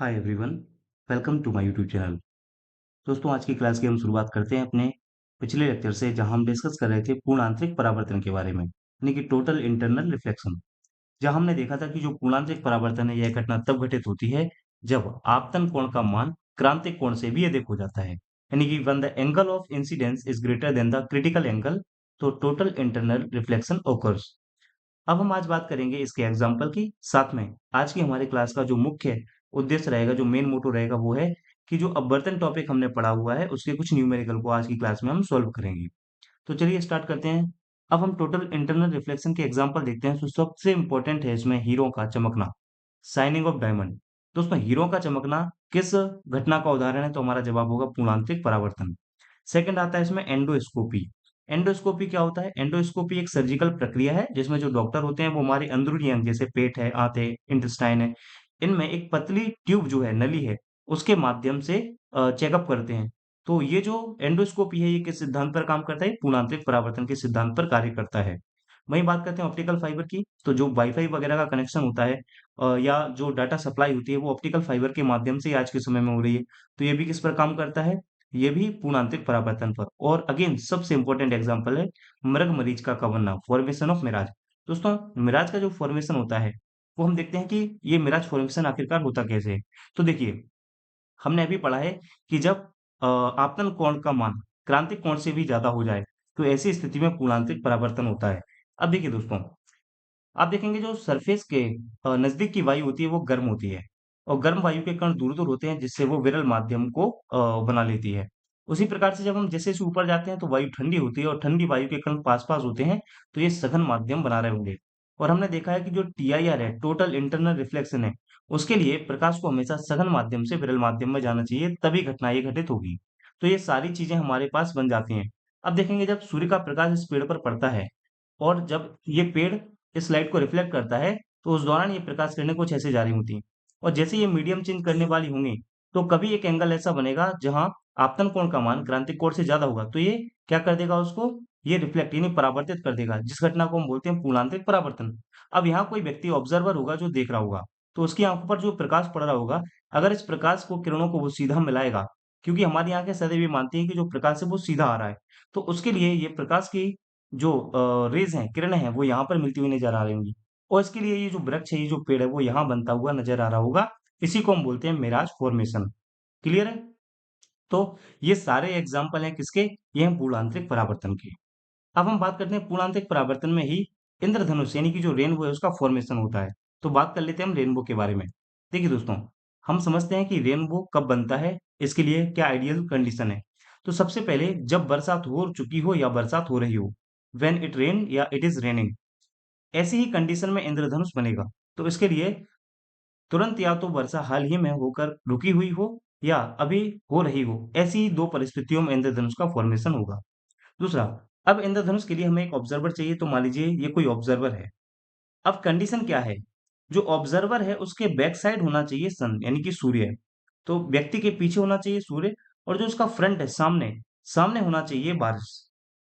Hi everyone, welcome to my YouTube channel. दोस्तों, आज की क्लास की हम शुरुआत करते हैं अपने पिछले लेक्चर से, जहां हम डिस्कस कर रहे थे पूर्ण आंतरिक परावर्तन के बारे में, यानी कि टोटल इंटरनल रिफ्लेक्शन। जहां हमने देखा था कि जो पूर्णांतरिक परावर्तन है, यह घटना तब घटित होती है जब आपतन कोण का मान क्रांतिक कोण से भी अधिक हो जाता है, यानी कि when the angle of incidence is greater than the critical angle, तो टोटल इंटरनल रिफ्लेक्शन ओकर्स। अब हम आज बात करेंगे इसके एग्जाम्पल की। साथ में आज की हमारी क्लास का जो मुख्य उद्देश्य रहेगा, जो मेन मोटो रहेगा, वो है कि जो अपवर्तन टॉपिक हमने पढ़ा हुआ है उसके कुछ न्यूमेरिकल को आज की क्लास में हम सॉल्व करेंगे। तो चलिए स्टार्ट करते हैं। अब हम टोटल इंटरनल रिफ्लेक्शन के एग्जाम्पल देखते हैं। तो सबसे इंपॉर्टेंट है इसमें हीरो का चमकना, साइनिंग ऑफ डायमंड। दोस्तों, हीरो का चमकना किस घटना का उदाहरण है? तो हमारा जवाब होगा पूर्णांतरिक परावर्तन। सेकंड आता है इसमें एंडोस्कोपी। एंडोस्कोपी क्या होता है? एंडोस्कोपी एक सर्जिकल प्रक्रिया है जिसमें जो डॉक्टर होते हैं वो हमारे अंदरूनी अंग जैसे पेट है, आंत है, इंटेस्टाइन है, इनमें एक पतली ट्यूब जो है, नली है, उसके माध्यम से चेकअप करते हैं। तो ये जो एंडोस्कोपी है, ये किस सिद्धांत पर काम करता है? पूर्णांतरिक परावर्तन के सिद्धांत पर कार्य करता है। वहीं बात करते हैं ऑप्टिकल फाइबर की। तो जो वाईफाई वगैरह का कनेक्शन होता है या जो डाटा सप्लाई होती है, वो ऑप्टिकल फाइबर के माध्यम से ही आज के समय में हो रही है। तो ये भी किस पर काम करता है? ये भी पूर्णांतरिक परावर्तन पर। और अगेन सबसे इंपॉर्टेंट एग्जांपल है मृग मरीचिका का बनना, फॉर्मेशन ऑफ मिराज। दोस्तों, मिराज का जो फॉर्मेशन होता है, वो हम देखते हैं कि ये मिराज फॉर्मेशन आखिरकार होता कैसे है। तो देखिए, हमने अभी पढ़ा है कि जब आपतन कोण का मान क्रांतिक कोण से भी ज्यादा हो जाए, तो ऐसी स्थिति में पूर्णांतरिक परावर्तन होता है। अब देखिए दोस्तों, आप देखेंगे जो सरफेस के नजदीक की वायु होती है वो गर्म होती है, और गर्म वायु के कण दूर दूर होते हैं, जिससे वो विरल माध्यम को बना लेती है। उसी प्रकार से जब हम जैसे जैसे ऊपर जाते हैं तो वायु ठंडी होती है, और ठंडी वायु के कण पास पास होते हैं, तो ये सघन माध्यम बना रहे होंगे। और हमने देखा है कि जो टीआईआर है, टोटल इंटरनल रिफ्लेक्शन है, उसके लिए प्रकाश को हमेशा सघन माध्यम से विरल माध्यम में जाना चाहिए, तभी घटना ये घटित होगी। तो ये सारी चीजें हमारे पास बन जाती हैं। अब देखेंगे, जब सूर्य का प्रकाश इस पेड़ पर पड़ता है, और जब ये पेड़ इस लाइट को रिफ्लेक्ट करता है, तो उस दौरान ये प्रकाश किरणें कुछ ऐसे जारी होती हैं। और जैसे ये मीडियम चेंज करने वाली होंगी, तो कभी एक एंगल ऐसा बनेगा जहां आपतन कोण का मान क्रांतिक कोण से ज्यादा होगा, तो ये क्या कर देगा उसको? ये रिफ्लेक्ट यानी परावर्तित कर देगा, जिस घटना को हम बोलते हैं पूर्णांतरिक परावर्तन। अब यहाँ कोई व्यक्ति ऑब्जर्वर होगा जो देख रहा होगा, तो उसकी आंखों पर जो प्रकाश पड़ रहा होगा, अगर इस प्रकाश को किरणों को वो सीधा मिलाएगा, क्योंकि हमारी आंखें सदैव ये मानती हैं कि जो प्रकाश है वो सीधा आ रहा है, तो उसके लिए ये प्रकाश की जो रेज़ हैं, किरणें हैं, वो यहाँ पर मिलती हुई नज़र आ रही होंगी। और इसके लिए ये जो वृक्ष है, ये जो पेड़ है, वो यहाँ बनता हुआ नज़र आ रहा होगा। इसी को हम बोलते हैं मिराज फॉर्मेशन। क्लियर है? तो ये सारे एग्ज़ाम्पल हैं किसके? ये हैं पूर्णांतरिक परावर्तन के। अब हम बात करते हैं पूर्णांतरिक परावर्तन में ही इंद्रधनुष यानी कि जो रेनबो है उसका फॉर्मेशन होता है। तो बात कर लेते हैं हम रेनबो के बारे में। देखिए दोस्तों, हम समझते हैं कि रेनबो कब बनता है, इसके लिए क्या आइडियल कंडीशन है। तो सबसे पहले जब बरसात हो चुकी हो या बरसात हो रही हो, व्हेन इट रेन या इट इज रेनिंग, ऐसी ही कंडीशन में इंद्रधनुष बनेगा। तो इसके लिए तुरंत या तो वर्षा हाल ही में होकर रुकी हुई हो, या अभी हो रही हो, ऐसी ही दो परिस्थितियों में इंद्रधनुष का फॉर्मेशन होगा। दूसरा, अब इंद्रधनुष के लिए हमें एक ऑब्जर्वर चाहिए। तो मान लीजिए ये कोई ऑब्जर्वर है। अब कंडीशन क्या है? जो ऑब्जर्वर है उसके बैक साइड होना चाहिए सन, यानी कि सूर्य। तो व्यक्ति के पीछे होना चाहिए सूर्य, और जो उसका फ्रंट है, सामने सामने होना चाहिए बारिश।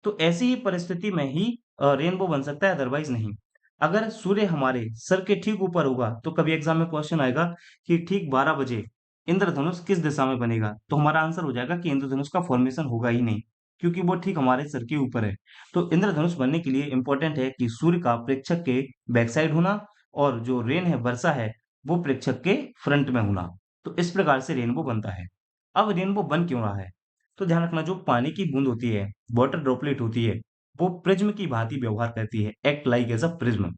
तो ऐसी ही परिस्थिति में ही रेनबो बन सकता है, अदरवाइज नहीं। अगर सूर्य हमारे सर के ठीक ऊपर होगा, तो कभी एग्जाम में क्वेश्चन आएगा कि ठीक 12 बजे इंद्रधनुष किस दिशा में बनेगा, तो हमारा आंसर हो जाएगा कि इंद्रधनुष का फॉर्मेशन होगा ही नहीं, क्योंकि वो ठीक हमारे सर के ऊपर है। तो इंद्रधनुष बनने के लिए इंपॉर्टेंट है कि सूर्य का प्रेक्षक के बैक साइड होना, और जो रेन है, वर्षा है, वो प्रेक्षक के फ्रंट में होना। तो इस प्रकार से रेनबो बनता है। अब रेनबो बन क्यों रहा है? तो ध्यान रखना, जो पानी की बूंद होती है, वाटर ड्रॉपलेट होती है, वो प्रिज्म की भांति व्यवहार करती है, act like as a prism.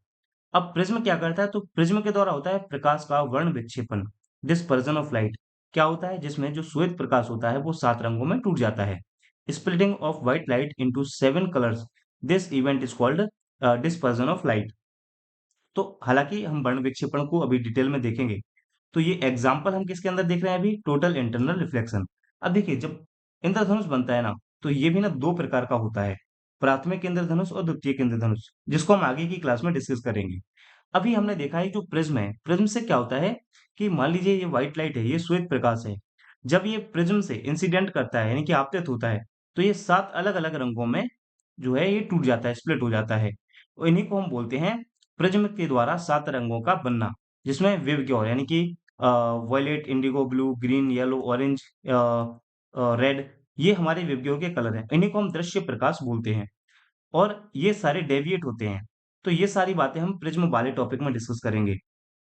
अब प्रिज्म क्या करता है? तो प्रिज्म के द्वारा होता है प्रकाश का वर्ण विक्षेपण, डिस्पर्जन ऑफ लाइट। क्या होता है? जिसमें जो श्वेत प्रकाश होता है वो 7 रंगों में टूट जाता है। Splitting of white light into 7 colours, this event is called dispersion of light. तो हालांकि हम वर्ण विक्षेपण को अभी डिटेल में देखेंगे। तो ये एग्जाम्पल हम किसके अंदर देख रहे हैं अभी? Total internal reflection. अब देखिए, जब इंद्रधनुष बनता है ना, तो ये भी ना दो प्रकार का होता है, प्राथमिक इंद्रधनुष और द्वितीयक इंद्रधनुष, जिसको हम आगे की क्लास में डिस्कस करेंगे। अभी हमने देखा है जो प्रिज्म है, प्रिज्म से क्या होता है कि मान लीजिए ये व्हाइट लाइट है, ये श्वेत प्रकाश है। जब ये प्रिज्म से इंसिडेंट करता है, यानी कि आपतित होता है, तो ये 7 अलग अलग रंगों में जो है ये टूट जाता है, स्प्लिट हो जाता है। और इन्हीं को हम बोलते हैं प्रिज्म के द्वारा 7 रंगों का बनना, जिसमें विबग्योर यानी कि violet, indigo, blue, green, yellow, orange, red, ये हमारे विबग्योर के कलर हैं। इन्हीं को हम दृश्य प्रकाश बोलते हैं और ये सारे डेविएट होते हैं। तो ये सारी बातें हम प्रिज्म वाले टॉपिक में डिस्कस करेंगे।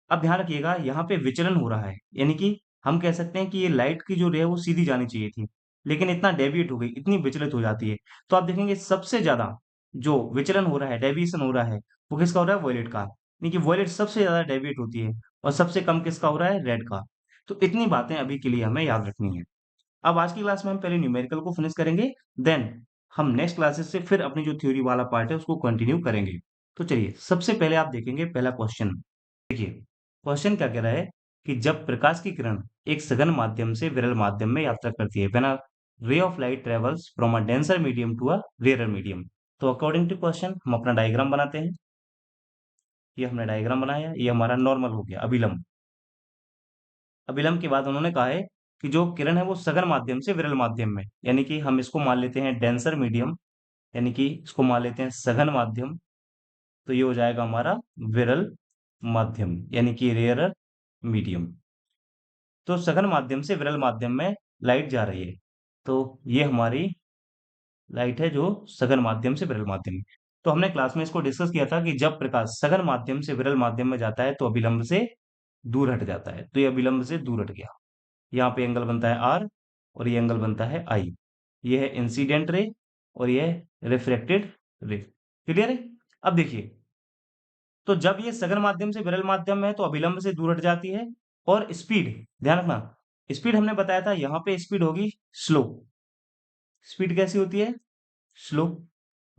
अब ध्यान रखिएगा, यहाँ पे विचलन हो रहा है, यानी कि हम कह सकते हैं कि ये लाइट की जो रे है वो सीधी जानी चाहिए थी, लेकिन इतना डेविएट हो गई, इतनी विचलित हो जाती है। तो आप देखेंगे सबसे ज्यादा जो विचलन हो रहा है, डेविएशन हो रहा है, वो किसका हो रहा है? वॉयलेट का। यानी कि वॉयलेट सबसे ज्यादा डेविएट होती है और सबसे कम किसका हो रहा है? रेड का। तो इतनी बातें अभी के लिए हमें याद रखनी है। अब आज की क्लास में हम पहले न्यूमेरिकल को फिनिश करेंगे, देन हम नेक्स्ट क्लासेस से फिर अपनी जो थ्योरी वाला पार्ट है उसको कंटिन्यू करेंगे। तो चलिए, सबसे पहले आप देखेंगे पहला क्वेश्चन। देखिए, क्वेश्चन क्या कह रहा है कि जब प्रकाश की किरण एक सघन माध्यम से विरल माध्यम में यात्रा करती है, when a ray of light travels from a denser medium to a rarer medium. तो अकॉर्डिंग टू क्वेश्चन हम अपना डायग्राम बनाते हैं। ये हमने डायग्राम बनाया, ये हमारा नॉर्मल हो गया, अभिलंब। अभिलंब के बाद उन्होंने कहा है कि जो किरण है वो सघन माध्यम से विरल माध्यम में, यानी कि हम इसको मान लेते हैं डेंसर मीडियम, यानी कि इसको मान लेते हैं सघन माध्यम। तो ये हो जाएगा हमारा विरल माध्यम, यानी कि रेयर मीडियम। तो सघन माध्यम से विरल माध्यम में लाइट जा रही है। तो ये हमारी लाइट है जो सघन माध्यम से विरल माध्यम में। तो हमने क्लास में इसको डिस्कस किया था कि जब प्रकाश सघन माध्यम से विरल माध्यम में जाता है तो अभिलंब से दूर हट जाता है। तो ये अभिलंब से दूर हट गया। यहाँ पे एंगल बनता है आर और ये एंगल बनता है आई। ये है इंसिडेंट रे और ये है रिफ्रेक्टेड रे। क्लियर है? अब देखिए, तो जब ये सघन माध्यम से विरल माध्यम में है तो अभिलंब से दूर हट जाती है। और स्पीड, ध्यान रखना, स्पीड हमने बताया था, यहाँ पे स्पीड होगी स्लो। स्पीड कैसी होती है? स्लो।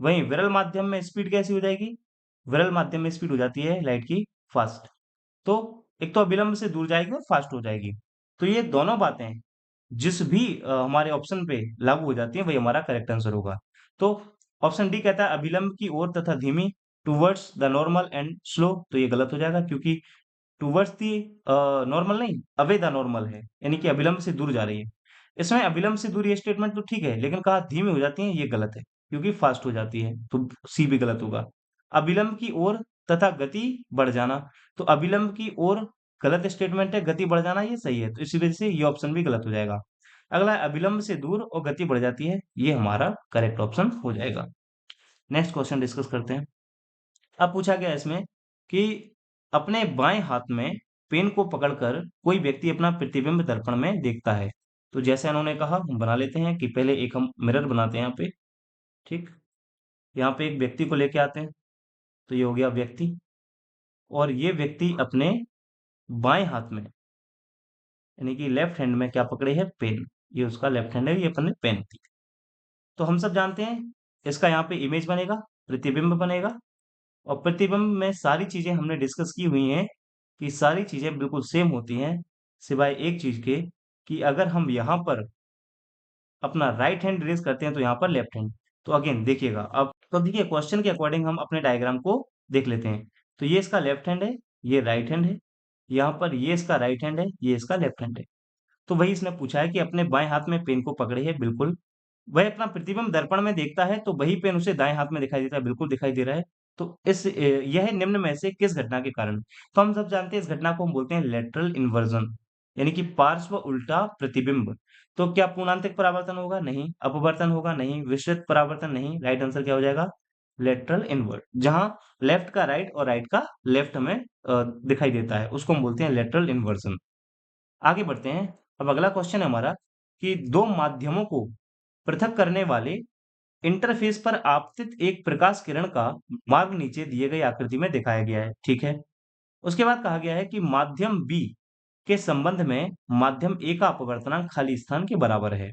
वहीं विरल माध्यम में स्पीड कैसी हो जाएगी? विरल माध्यम में स्पीड हो जाती है लाइट की फास्ट। तो एक तो अविलंब से दूर जाएगी और फास्ट हो जाएगी। तो ये दोनों बातें जिस भी हमारे ऑप्शन पे लागू हो जाती है वही हमारा करेक्ट आंसर होगा। तो ऑप्शन डी कहता है अभिलंब की ओर तथा धीमी, towards the normal and slow. तो ये गलत हो जाएगा क्योंकि टूवर्ड्स दी नॉर्मल नहीं, अवे द नॉर्मल है, यानी कि अभिलंब से दूर जा रही है। इसमें अभिलंब से दूर ये स्टेटमेंट तो ठीक है, लेकिन कहा धीमी हो जाती है, ये गलत है क्योंकि फास्ट हो जाती है। तो सी भी गलत होगा। अभिलंब की ओर तथा गति बढ़ जाना, तो अभिलंब की ओर गलत स्टेटमेंट है, गति बढ़ जाना ये सही है, तो इसी वजह से ये ऑप्शन भी गलत हो जाएगा। अगला अभिलंब से दूर और गति बढ़ जाती है, ये हमारा करेक्ट ऑप्शन हो जाएगा। नेक्स्ट क्वेश्चन डिस्कस करते हैं। अब पूछा गया है इसमें कि अपने बाएं हाथ में पेन को पकड़कर कोई व्यक्ति अपना प्रतिबिंब दर्पण में देखता है। तो जैसे उन्होंने कहा, हम बना लेते हैं कि पहले एक हम मिरर बनाते हैं यहाँ पे। ठीक, यहाँ पे एक व्यक्ति को लेके आते हैं। तो ये हो गया व्यक्ति, और ये व्यक्ति अपने बाएं हाथ में, यानी कि लेफ्ट हैंड में क्या पकड़े है? पेन। ये उसका लेफ्ट हैंड है, ये अपने पेन थी। तो हम सब जानते हैं इसका यहाँ पे इमेज बनेगा, प्रतिबिंब बनेगा। और प्रतिबिंब में सारी चीजें हमने डिस्कस की हुई हैं कि सारी चीजें बिल्कुल सेम होती हैं, सिवाय एक चीज के कि अगर हम यहाँ पर अपना राइट हैंड रेज करते हैं तो यहाँ पर लेफ्ट हैंड। तो अगेन देखिएगा, अब तो देखिए क्वेश्चन के अकॉर्डिंग हम अपने डायग्राम को देख लेते हैं। तो ये इसका लेफ्ट हैंड है, ये राइट हैंड है। यहाँ पर ये इसका राइट हैंड है, ये इसका लेफ्ट हैंड है। तो वही इसने पूछा है कि अपने बाएं हाथ में पेन को पकड़े है, बिल्कुल। वह अपना प्रतिबिंब दर्पण में देखता है तो वही पेन उसे दाएं हाथ में दिखाई देता है, बिल्कुल दिखाई दे रहा है। तो यह निम्न में से किस घटना के कारण? तो हम सब जानते हैं इस घटना को हम बोलते हैं लेटरल इन्वर्जन, यानी कि पार्श्व उल्टा प्रतिबिंब। तो क्या पूर्णांतिक परावर्तन होगा? नहीं। अपवर्तन होगा? नहीं। विस्तृत परावर्तन? नहीं। राइट आंसर क्या हो जाएगा? Lateral invert. जहां लेफ्ट का राइट और राइट का लेफ्ट हमें दिखाई देता है, उसको हम बोलते हैं लेटरल इन्वर्जन। आगे बढ़ते हैं। अब अगला क्वेश्चन है हमारा कि दो माध्यमों को पृथक करने वाले इंटरफेस पर आपतित एक प्रकाश किरण का मार्ग नीचे दिए गई आकृति में दिखाया गया है। ठीक है। उसके बाद कहा गया है कि माध्यम बी के संबंध में माध्यम ए का अपवर्तनांक खाली स्थान के बराबर है।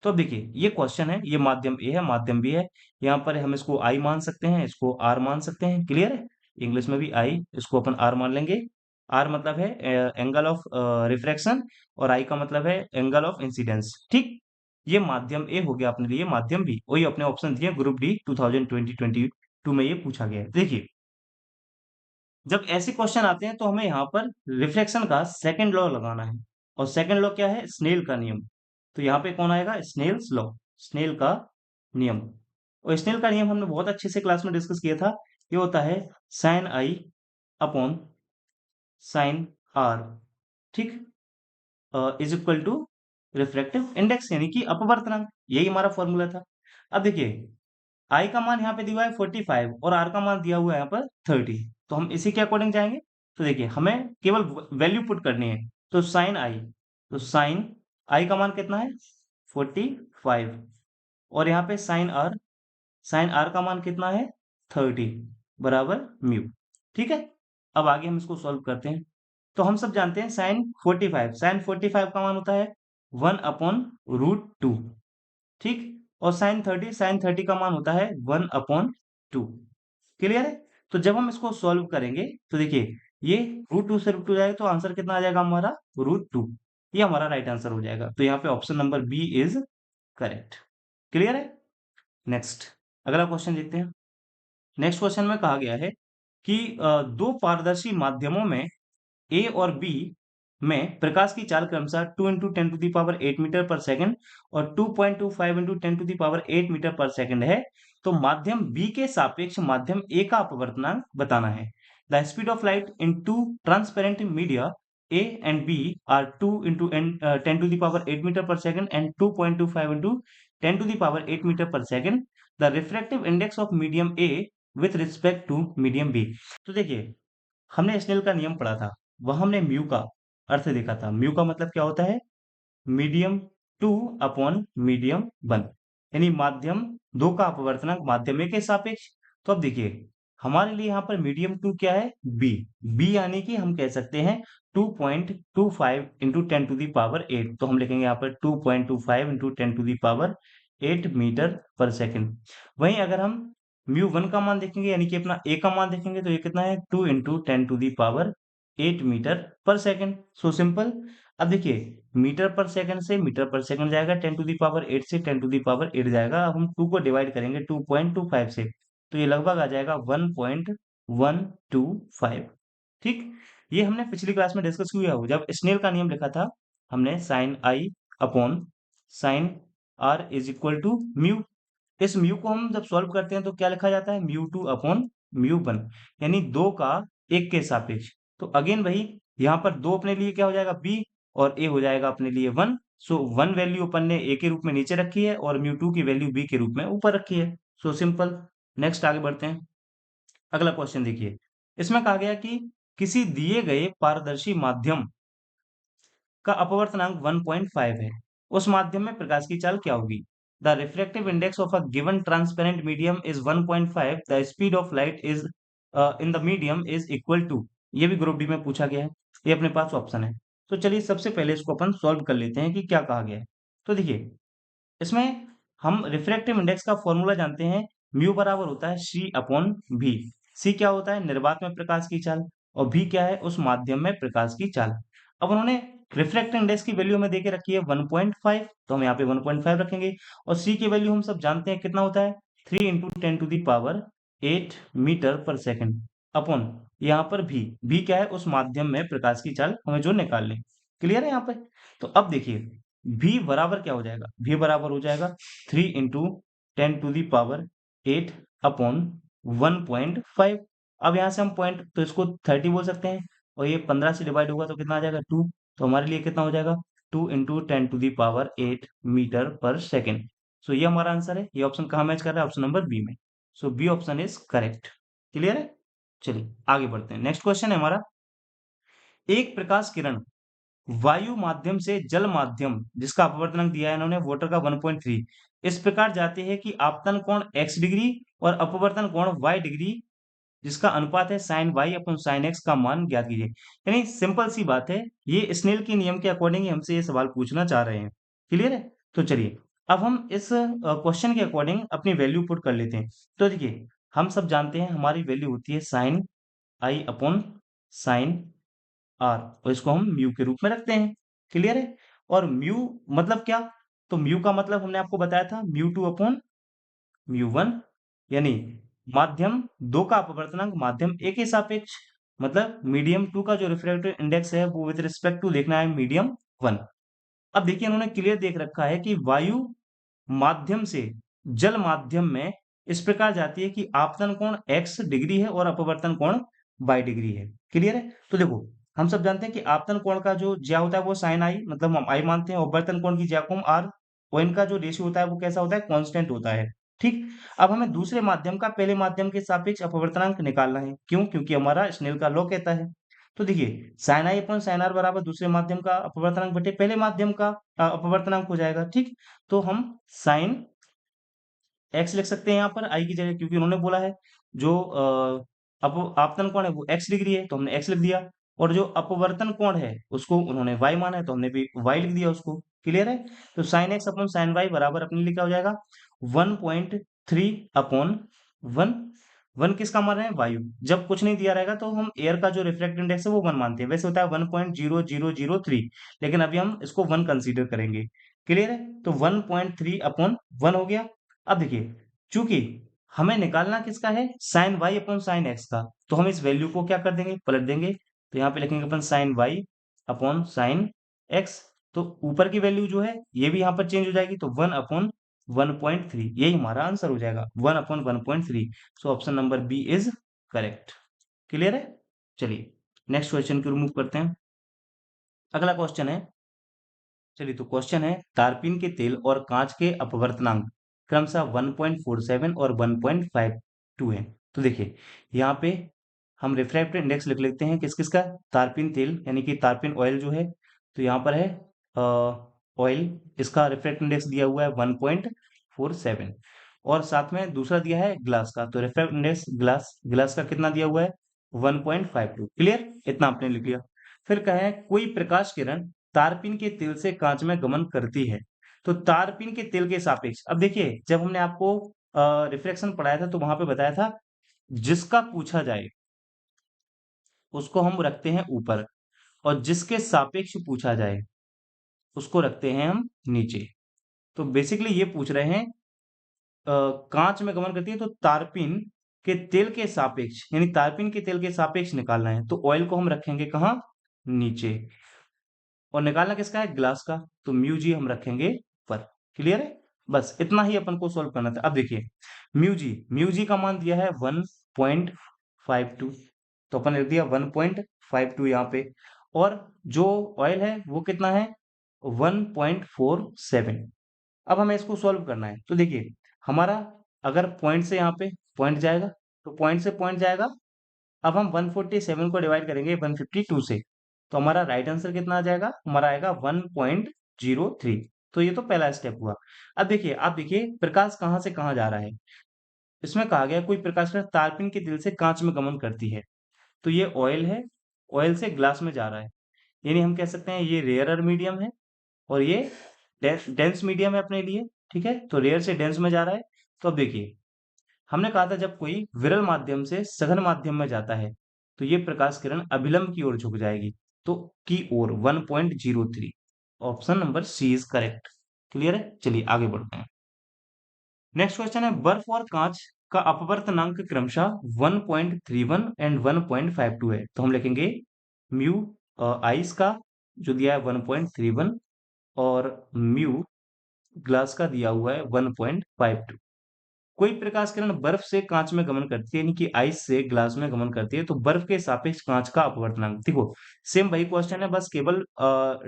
तो अब देखिए, ये क्वेश्चन है, ये माध्यम ए है, माध्यम बी है। यहाँ पर हम इसको आई मान सकते हैं, इसको आर मान सकते हैं। क्लियर है? इंग्लिश में भी आई, इसको अपन आर मान लेंगे। आर मतलब है एंगल ऑफ रिफ्रैक्शन और आई का मतलब है एंगल ऑफ इंसिडेंस। ठीक, ये माध्यम ए हो गया अपने लिए। माध्यम बी वही अपने ऑप्शन दिए, ग्रुप डी 2020-22 में ये पूछा गया है। देखिए, जब ऐसे क्वेश्चन आते हैं तो हमें यहाँ पर रिफ्लेक्शन का सेकंड लॉ लगाना है। और सेकंड लॉ क्या है? स्नेल का नियम। तो यहाँ पे कौन आएगा? स्नेल्स लॉ, स्नेल का नियम। और स्नेल का नियम हमने बहुत अच्छे से क्लास में डिस्कस किया था। ये होता है sine i upon sine r. ठीक, is equal to refractive index यानी कि अपवर्तनांक, यही हमारा फॉर्मूला था। अब देखिए आई का मान यहाँ पे दिया हुआ है 45 और आर का मान दिया हुआ है यहाँ पर 30, तो हम इसी के अकॉर्डिंग जाएंगे। तो देखिए हमें केवल वैल्यू पुट करनी है, तो साइन आई, तो साइन आई का मान कितना है 45 और यहाँ पे साइन आर का मान कितना है 30 बराबर म्यू। ठीक है, अब आगे हम इसको सॉल्व करते हैं। तो हम सब जानते हैं साइन 45 का मान होता है 1/√2, ठीक। और साइन 30 का मान होता है 1/2। क्लियर है? तो जब हम इसको सॉल्व करेंगे तो देखिए ये √2 से √2 जाएगा तो आंसर कितना आ जाएगा हमारा √2। ये हमारा राइट आंसर हो जाएगा। तो यहाँ पे option number B is correct. Clear है? नेक्स्ट अगला क्वेश्चन देखते हैं। नेक्स्ट क्वेश्चन में कहा गया है कि दो पारदर्शी माध्यमों में ए और बी में प्रकाश की चाल क्रमशः 2 इंटू 10⁸ मीटर पर सेकंड और 2.25 इंटू 10⁸ मीटर पर सेकंड है, तो माध्यम बी के सापेक्ष माध्यम ए का अपवर्तनांक बताना है। The speed of light in two transparent media A and B are 2 into 10⁸ meter per second and 2.25 into 10⁸ meter per second. The refractive index of medium A with respect to medium B. तो देखिए हमने snail का नियम पढ़ा था, वह हमने mu का अर्थ देखा था। म्यू का मतलब क्या होता है मीडियम 2 अपॉन मीडियम 1, यानी माध्यम 2 का अपवर्तनांक माध्यम 1 के सापेक्ष। तो अब देखिए हमारे लिए यहाँ पर मीडियम 2 क्या है बी, बी यानी कि हम कह सकते हैं 2.25 इंटू 10⁸ तो हम लिखेंगे यहाँ पर 2.25 इंटू 10⁸ मीटर पर सेकेंड। वहीं अगर हम म्यू 1 का मान देखेंगे यानी कि अपना ए का मान देखेंगे तो ये कितना है 2 इंटू 10⁸ मीटर पर सेकेंड। So simple. अब देखिए मीटर पर सेकंड से मीटर पर सेकंड जाएगा, 10⁸ से 10⁸ जाएगा। अब हम 2 को डिवाइड करेंगे 2.25 से तो ये लगभग आ जाएगा 1.125। ठीक, ये हमने पिछली क्लास में डिस्कस किया हो जब स्नेल का नियम लिखा था, हमने sine i upon sine r is equal to mu. इस म्यू को हम जब सॉल्व करते हैं तो क्या लिखा जाता है म्यू 2 अपॉन म्यू 1, यानी 2 का 1 के सापेक्ष। तो अगेन वही यहाँ पर 2 अपने लिए क्या हो जाएगा बी और ए हो जाएगा अपने लिए 1। सो 1 वैल्यू अपन ने ए के रूप में नीचे रखी है और म्यू 2 की वैल्यू बी के रूप में ऊपर रखी है। So simple. नेक्स्ट आगे बढ़ते हैं। अगला क्वेश्चन देखिए, इसमें कहा गया कि किसी दिए गए पारदर्शी माध्यम का अपवर्तनांक 1.5 है, उस माध्यम में प्रकाश की चाल क्या होगी? The refractive index of a given transparent medium is 1.5, the speed of light is in the medium is equal to. ये भी ग्रुप डी में पूछा गया है, ये अपने पास ऑप्शन है। तो चलिए सबसे पहले इसको अपन सॉल्व कर लेते हैं कि क्या कहा गया है। तो देखिए इसमें हम रिफ्रैक्टिव इंडेक्स का फॉर्मूला जानते हैं, म्यू बराबर होता है सी अपॉन भी। सी क्या होता है निर्वात में प्रकाश की चाल और भी क्या है उस माध्यम में प्रकाश की चाल। अब उन्होंने रिफ्रैक्टिव इंडेक्स की वैल्यू हमें देके रखी है 1.5, तो हम यहाँ पे 1.5 रखेंगे और सी की वैल्यू हम सब जानते हैं कितना होता है 3 into 10⁸ meter per second upon यहाँ पर भी क्या है उस माध्यम में प्रकाश की चाल हमें जो निकालनी। क्लियर है यहाँ पे? तो अब देखिए v बराबर क्या हो जाएगा, v बराबर हो जाएगा 3 इंटू 10⁸ अपॉन 1.5। अब यहाँ से हम पॉइंट तो इसको 30 बोल सकते हैं और ये 15 से डिवाइड होगा तो कितना आ जाएगा 2, तो हमारे लिए कितना हो जाएगा 2 इंटू 10⁸ मीटर पर सेकेंड। सो ये हमारा आंसर है। ये ऑप्शन कहाँ मैच कर रहा है ऑप्शन नंबर बी में। So B option is correct. Clear है? चलिए आगे बढ़ते हैं। नेक्स्ट क्वेश्चन है हमारा, एक प्रकाश किरण वायु माध्यम से जल माध्यम जिसका अपवर्तनांक दिया है इन्होंने वाटर का 1.3 इस प्रकार जाते हैं कि आपतन कोण x डिग्री और अपवर्तन कोण y डिग्री जिसका अनुपात है साइन y अपन साइन x का मान ज्ञात कीजिए। यानी सिंपल सी बात है, ये स्नेल के नियम के अकॉर्डिंग ही हमसे ये सवाल पूछना चाह रहे हैं। क्लियर है? तो चलिए अब हम इस क्वेश्चन के अकॉर्डिंग अपनी वैल्यू पुट कर लेते हैं। तो देखिए हम सब जानते हैं हमारी वैल्यू होती है sine i upon sine r और इसको हम म्यू के रूप में रखते हैं। क्लियर है? और म्यू मतलब क्या? तो म्यू का मतलब हमने आपको बताया था म्यू 2 अपॉन म्यू 1, यानी माध्यम 2 का अपवर्तनांक माध्यम ए के सापेक्ष, मतलब मीडियम 2 का जो रिफ्रैक्टिव इंडेक्स है वो विद रिस्पेक्ट टू देखना है मीडियम 1। अब देखिए उन्होंने क्लियर देख रखा है कि वायु माध्यम से जल माध्यम में इस प्रकार जाती है कि आपतन कोण x डिग्री है और अपवर्तन कोण y डिग्री है। क्लियर है? तो देखो हम सब जानते हैं कि आपतन कोण का जो ज्या होता है वो साइन आई, मतलब हम आई मानते हैं, और अपवर्तन कोण की ज्या को हम आर, और इनका जो रेशियो होता है वो कैसा होता है, कांस्टेंट होता है। ठीक। अब हमें दूसरे माध्यम का पहले माध्यम के सापेक्ष अपवर्तनांक निकालना है। क्यों? क्योंकि हमारा स्नेल का लॉ कहता है। तो देखिए sine i upon sine r बराबर दूसरे माध्यम का अपवर्तनांक बटे पहले माध्यम का अपवर्तनांक हो जाएगा। ठीक। तो हम साइन एक्स लिख सकते हैं यहाँ पर आई की जगह, क्योंकि उन्होंने बोला है जो अप आपतन कोण है वो एक्स डिग्री है, तो हमने एक्स लिख दिया। और जो अपवर्तन कोण है उसको उन्होंने वाई माना है, तो हमने भी वाई लिख दिया उसको। क्लियर है? तो sine x upon sine y बराबर अपने लिए क्या हो जाएगा, 1.3 अपॉन वन। वन किसका मान रहे हैं, वायु। जब कुछ नहीं दिया रहेगा तो हम एयर का जो रिफ्रैक्ट इंडेक्स है वो वन मानते हैं, वैसे होता है 1.0003, लेकिन अभी हम इसको वन कंसीडर करेंगे। क्लियर है? तो 1.3 अपॉन वन हो गया। अब देखिए, चूंकि हमें निकालना किसका है, sine y upon sine x का, तो हम इस वैल्यू को क्या कर देंगे, पलट देंगे। तो यहाँ पे लिखेंगे अपन sine y upon sine x. तो ऊपर की वैल्यू जो है ये भी यहाँ पर चेंज हो जाएगी, तो 1/1.3, यही हमारा आंसर हो जाएगा, 1/1.3। So option number B is correct. Clear है? चलिए नेक्स्ट क्वेश्चन को रिमूव करते हैं। अगला क्वेश्चन है, चलिए तो क्वेश्चन है, तारपीन के तेल और कांच के अपवर्तनांक क्रमशः 1.47 और 1.52 है। तो देखिए यहाँ पे हम रिफ्रैक्टिव इंडेक्स लिख लेते हैं किस किस का, तारपीन तेल यानी कि तारपीन ऑयल जो है, तो यहाँ पर है ऑयल, इसका रिफ्रैक्टिव इंडेक्स दिया हुआ है 1.47, और साथ में दूसरा दिया है ग्लास का, तो रिफ्रैक्टिव इंडेक्स ग्लास ग्लास का कितना दिया हुआ है, 1.52। क्लियर? इतना आपने लिख लिया। फिर कहे कोई प्रकाश किरण तारपीन के तेल से कांच में गमन करती है, तो तारपीन के तेल के सापेक्ष, अब देखिए जब हमने आपको रिफ्लेक्शन पढ़ाया था तो वहां पे बताया था जिसका पूछा जाए उसको हम रखते हैं ऊपर, और जिसके सापेक्ष पूछा जाए उसको रखते हैं हम नीचे। तो बेसिकली ये पूछ रहे हैं कांच में गमन करती है तो तारपीन के तेल के सापेक्ष, यानी तारपीन के तेल के सापेक्ष निकालना है, तो ऑयल को हम रखेंगे कहाँ, नीचे, और निकालना किसका है, ग्लास का, तो म्यू जी हम रखेंगे ऊपर। क्लियर है? बस इतना ही अपन को सॉल्व करना था। अब देखिए म्यू जी का मान दिया है 1.52, तो अपन ने लिख दिया 1.52 यहाँ पे, और जो ऑयल है वो कितना है, 1.47। अब हमें इसको सॉल्व करना है, तो देखिए हमारा अगर पॉइंट से यहाँ पे पॉइंट जाएगा, तो पॉइंट से पॉइंट जाएगा। अब हम 147 को डिवाइड करेंगे 152 से, तो हमारा राइट आंसर कितना आ जाएगा, हमारा आएगा 1.03। तो ये तो पहला स्टेप हुआ। अब देखिए, आप देखिए प्रकाश कहाँ से कहाँ जा रहा है। इसमें कहा गया कोई प्रकाश किरण तारपीन के दिल से कांच में गमन करती है, तो ये ऑयल है, ऑयल से ग्लास में जा रहा है, यानी हम कह सकते हैं ये रेयरर मीडियम है, और ये डेंस मीडियम है अपने लिए। ठीक है, तो रेयर से डेंस में जा रहा है। तो अब देखिए हमने कहा था जब कोई विरल माध्यम से सघन माध्यम में जाता है तो ये प्रकाश किरण अभिलंब की ओर झुक जाएगी, तो की ओर 1.03। Option number C is correct. Clear है? चलिए आगे बढ़ते हैं। नेक्स्ट क्वेश्चन है, बर्फ और कांच का अपवर्तनांक क्रमशः 1.31 एंड 1.52 है, तो हम लिखेंगे म्यू आइस का जो दिया है 1.31, और म्यू ग्लास का दिया हुआ है 1.52। कोई प्रकाश किरण बर्फ से कांच में गमन करती है, यानी कि आइस से ग्लास में गमन करती है, तो बर्फ के सापेक्ष कांच का अपवर्तनांक, देखो सेम वही क्वेश्चन है, बस केवल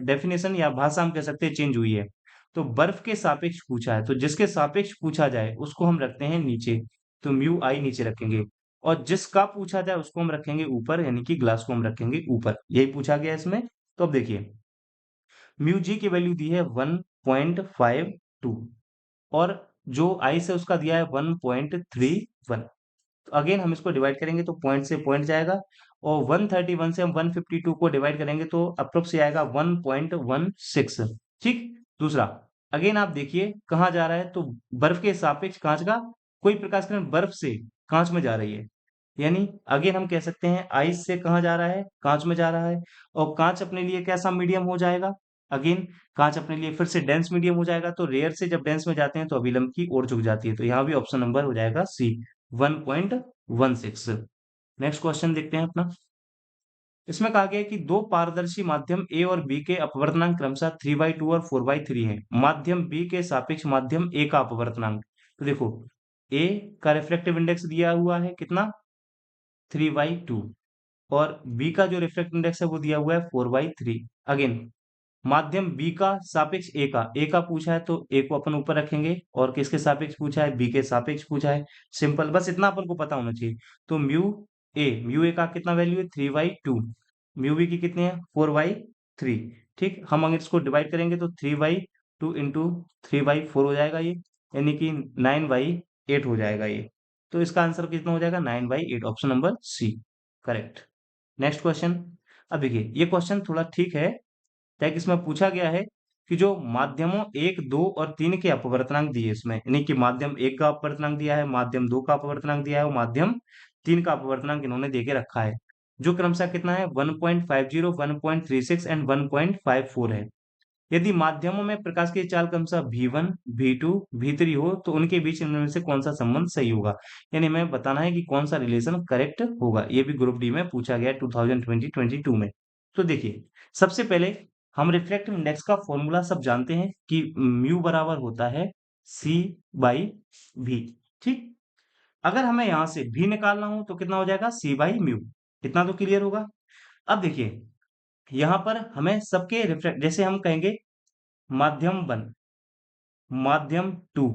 डेफिनेशन या भाषा हम कह सकते हैं चेंज हुई है। तो बर्फ के सापेक्ष पूछा है, तो जिसके सापेक्ष पूछा जाए उसको हम रखते हैं नीचे, तो म्यू आई नीचे रखेंगे, और जिसका पूछा जाए उसको हम रखेंगे ऊपर, यानी कि ग्लास को हम रखेंगे ऊपर, यही पूछा गया इसमें। तो अब देखिए म्यू जी की वैल्यू दी है 1.52, और जो आइस है उसका दिया है 1.31। तो अगेन हम इसको डिवाइड करेंगे तो पॉइंट से पॉइंट जाएगा, और 131 से हम 152 को डिवाइड करेंगे तो अप्रोक्स आएगा 1.16। ठीक। दूसरा, अगेन आप देखिए कहाँ जा रहा है, तो बर्फ के सापेक्ष कांच का, कोई प्रकाश किरण बर्फ से कांच में जा रही है, यानी अगेन हम कह सकते हैं आइस से कहाँ जा रहा है, कांच में जा रहा है, और कांच अपने लिए कैसा मीडियम हो जाएगा, अगेन कांच अपने लिए फिर से डेंस मीडियम हो जाएगा, तो रेयर से जब डेंस में जाते हैं तो अभिलंब की ओर झुक जाती है, तो यहाँ भी ऑप्शन नंबर हो जाएगा सी, 1.16। नेक्स्ट क्वेश्चन देखते हैं अपना। इसमें कहा गया है कि दो पारदर्शी माध्यम ए और बी के अपवर्तनांक क्रमशः 3/2 और 4/3 है, माध्यम बी के सापेक्ष माध्यम ए का अपवर्तनांक, तो देखो ए का रिफ्लेक्टिव इंडेक्स दिया हुआ है कितना, 3/2, और बी का जो रिफ्रैक्टिव इंडेक्स है वो दिया हुआ है 4/3। अगेन माध्यम बी का सापेक्ष ए का पूछा है तो ए को अपन ऊपर रखेंगे, और किसके सापेक्ष पूछा है, बी के सापेक्ष पूछा है। सिंपल, बस इतना अपन को पता होना चाहिए। तो म्यू ए का कितना वैल्यू है 3/2, म्यू बी की कितनी है 4/3। ठीक, हम अगर इसको डिवाइड करेंगे तो 3/2 इंटू 3/4 हो जाएगा ये, यानी कि 9/8 हो जाएगा ये। तो इसका आंसर कितना हो जाएगा 9/8, option number C correct. Next question. अब देखिए ये क्वेश्चन थोड़ा ठीक है, टैग इसमें पूछा गया है कि जो माध्यमों 1, 2 और 3 के अपवर्तनांक दिए इसमें, यानी कि माध्यम 1 का अपवर्तनांक दिया है, माध्यम 2 का अपवर्तनांक दिया है और माध्यम 3 का अपवर्तनांक इन्होंने दे के रखा है, जो क्रमशः कितना है 1.50, 1.36 एंड 1.54 है। यदि माध्यमों में प्रकाश की चाल क्रमशः V1, V2, V3 हो तो उनके बीच इनमें से कौन सा संबंध सही होगा, यानी हमें बताना है कि कौन सा रिलेशन करेक्ट होगा। ये भी ग्रुप डी में पूछा गया है 2020-22 में। तो देखिए सबसे पहले हम रिफ्रैक्टिव इंडेक्स का फॉर्मूला सब जानते हैं कि म्यू बराबर होता है C/V। ठीक, अगर हमें यहाँ से V निकालना हो तो कितना हो जाएगा C/म्यू। इतना तो क्लियर होगा। अब देखिए यहाँ पर हमें सबके रिफ्रैक्ट, जैसे हम कहेंगे माध्यम 1, माध्यम 2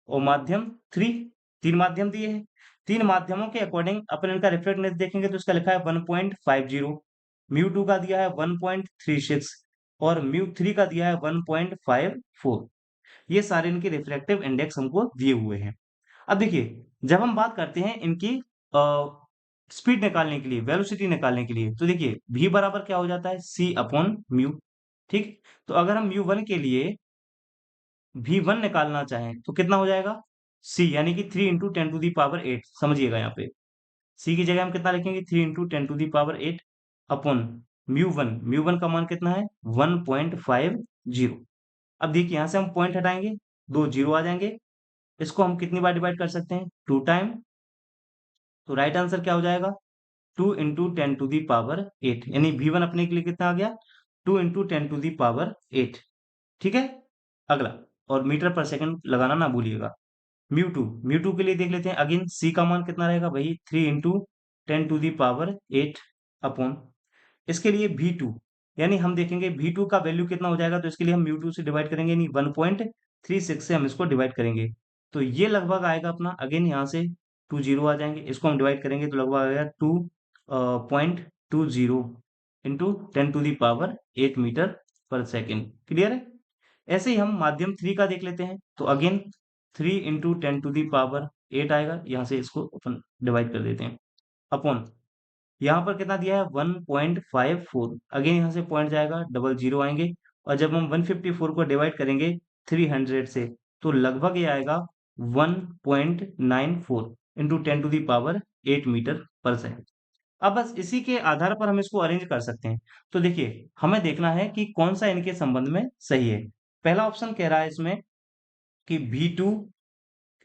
और माध्यम 3, 3 माध्यम दिए हैं। 3 माध्यमों के अकॉर्डिंग अपन इनका रिफ्रैक्टिव देखेंगे तो इसका लिखा है 1.50, म्यू 2 का दिया है 1.36 और म्यू 3 का दिया है 1.54। ये सारे इनके रिफ्रैक्टिव इंडेक्स हमको दिए हुए हैं। अब देखिए जब हम बात करते हैं इनकी स्पीड निकालने के लिए, वेलोसिटी निकालने के लिए, तो देखिए v बराबर क्या हो जाता है C/म्यू। ठीक, तो अगर हम म्यू 1 के लिए V1 निकालना चाहें तो कितना हो जाएगा C, यानी कि 3 इंटू 10⁸ समझिएगा यहाँ पे C की जगह हम कितना लिखेंगे 3 इंटू 10⁸ अपॉन म्यू वन का मान कितना है 1.50। अब देखिए यहाँ से हम पॉइंट हटाएंगे, 2 जीरो आ जाएंगे। इसको हम कितनी बार डिवाइड कर सकते हैं 2 टाइम। तो राइट आंसर क्या हो जाएगा 2 इंटू 10⁸, यानी V1 अपने के लिए कितना आ गया 2 इंटू 10⁸। ठीक है, अगला, और मीटर पर सेकंड लगाना ना भूलिएगा। म्यू टू के लिए देख लेते हैं। अगेन सी का मान कितना रहेगा वही 3 इंटू 10⁸ अपॉन इसके लिए V2, यानी हम देखेंगे V2 का वैल्यू कितना हो जाएगा, तो इसके लिए हम म्यू टू से डिवाइड करेंगे, यानी 1.36 से हम इसको डिवाइड करेंगे। तो ये लगभग आएगा अपना, अगेन यहाँ से 2 जीरो आ जाएंगे, इसको हम डिवाइड करेंगे तो लगभग आएगा 2.20 इंटू 10⁸ मीटर पर सेकेंड। क्लियर है। ऐसे ही हम माध्यम 3 का देख लेते हैं, तो अगेन 3 इंटू 10⁸ आएगा, यहाँ से इसको अपन डिवाइड कर देते हैं अपॉन यहाँ पर कितना दिया है 1.54। अगेन यहाँ से पॉइंट जाएगा, डबल जीरो आएंगे, और जब हम 154 को डिवाइड करेंगे 300 से तो लगभग ये आएगा 1.94 इंटू 10⁸ मीटर पर सेकेंड। अब बस इसी के आधार पर हम इसको अरेंज कर सकते हैं। तो देखिए हमें देखना है कि कौन सा इनके संबंध में सही है। पहला ऑप्शन कह रहा है इसमें कि V2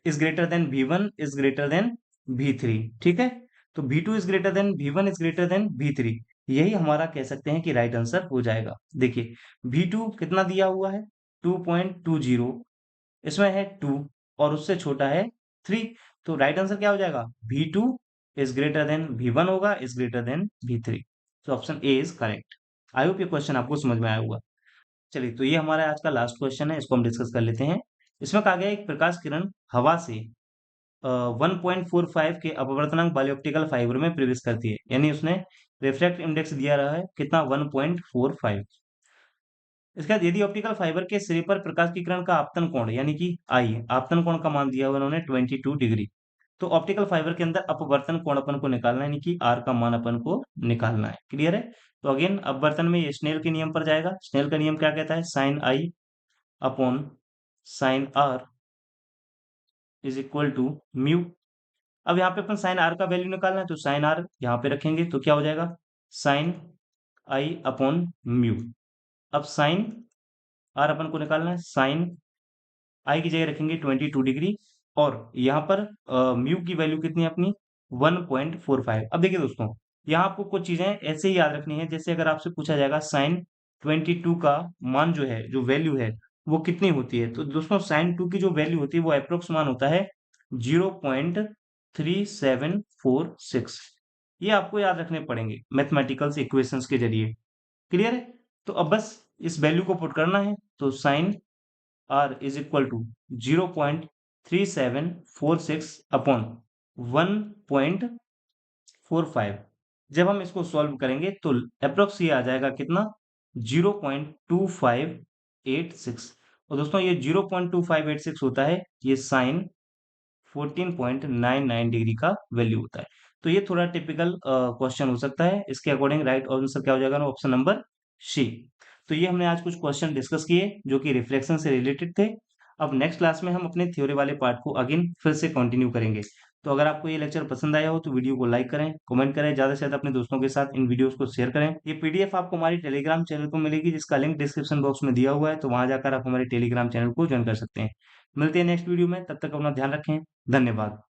is greater than V1 is greater than V3। ठीक है, तो V2 is greater than V1 is greater than V3, यही हमारा कह सकते हैं कि राइट आंसर हो जाएगा। देखिए V2 कितना दिया हुआ है 2.20, इसमें है 2 और उससे छोटा है 3, तो राइट आंसर क्या हो जाएगा V2 is greater than V1 होगा, इज ग्रेटर देन V3। तो option A is correct. I hope ये क्वेश्चन आपको समझ में आया होगा। चलिए तो ये हमारा आज का लास्ट क्वेश्चन है, इसको हम डिस्कस कर लेते हैं। इसमें कहा गया एक प्रकाश किरण हवा से 1.45 के अपवर्तनांक वाले ऑप्टिकल फाइबर में प्रवेश करती है, यानी उसने रिफ्रैक्ट इंडेक्स दिया रहा है कितना 1.45। इसके बाद यदि ऑप्टिकल फाइबर के सिरे पर प्रकाश की किरण का आपतन कोण, यानी कि आई आपतन कोण का मान दिया हुआ उन्होंने 22 डिग्री, तो ऑप्टिकल फाइबर के अंदर अपवर्तन कोण अपन को निकालना है, यानी कि आर का मान अपन को निकालना है। क्लियर है। तो अगेन अपवर्तन में ये स्नेल के नियम पर जाएगा। स्नेल का नियम क्या कहता है sine i upon sine r is equal to mu. अब यहाँ पे अपन साइन आर का वैल्यू निकालना है, तो साइन आर यहाँ पे रखेंगे तो क्या हो जाएगा साइन आई अपॉन म्यू। अब साइन आर अपन को निकालना है, साइन आई की जगह रखेंगे 22 डिग्री, और यहाँ पर म्यू की वैल्यू कितनी है अपनी 1.45। अब देखिए दोस्तों यहाँ आपको कुछ चीजें ऐसे ही याद रखनी है, जैसे अगर आपसे पूछा जाएगा साइन 22 का मान जो है, जो वैल्यू है वो कितनी होती है, तो दोस्तों साइन 2 की जो वैल्यू होती है वो अप्रोक्स मान होता है 0.3746। ये आपको याद रखने पड़ेंगे मैथमेटिकल्स इक्वेशंस के जरिए। क्लियर है? तो अब बस इस वैल्यू को पुट करना है, तो sine r is equal to 0.3746 upon 1.45। जब हम इसको सॉल्व करेंगे तो अप्रोक्स ये आ जाएगा कितना, 0.2586। और दोस्तों ये 0.2586 होता है, ये साइन 14.99 डिग्री का वैल्यू होता है। तो ये थोड़ा टिपिकल क्वेश्चन हो सकता है। इसके अकॉर्डिंग राइट आंसर क्या हो जाएगा ना, ऑप्शन नंबर सी। तो ये हमने आज कुछ क्वेश्चन डिस्कस किए जो कि रिफ्लेक्शन से रिलेटेड थे। अब नेक्स्ट क्लास में हम अपने थ्योरी वाले पार्ट को अगेन फिर से कंटिन्यू करेंगे। तो अगर आपको ये लेक्चर पसंद आया हो तो वीडियो को लाइक करें, कमेंट करें, ज़्यादा से ज़्यादा अपने दोस्तों के साथ इन वीडियोस को शेयर करें। ये पीडीएफ आपको हमारी टेलीग्राम चैनल को मिलेगी, जिसका लिंक डिस्क्रिप्शन बॉक्स में दिया हुआ है, तो वहां जाकर आप हमारे टेलीग्राम चैनल को ज्वाइन कर सकते हैं। मिलते हैं नेक्स्ट वीडियो में, तब तक अपना ध्यान रखें। धन्यवाद।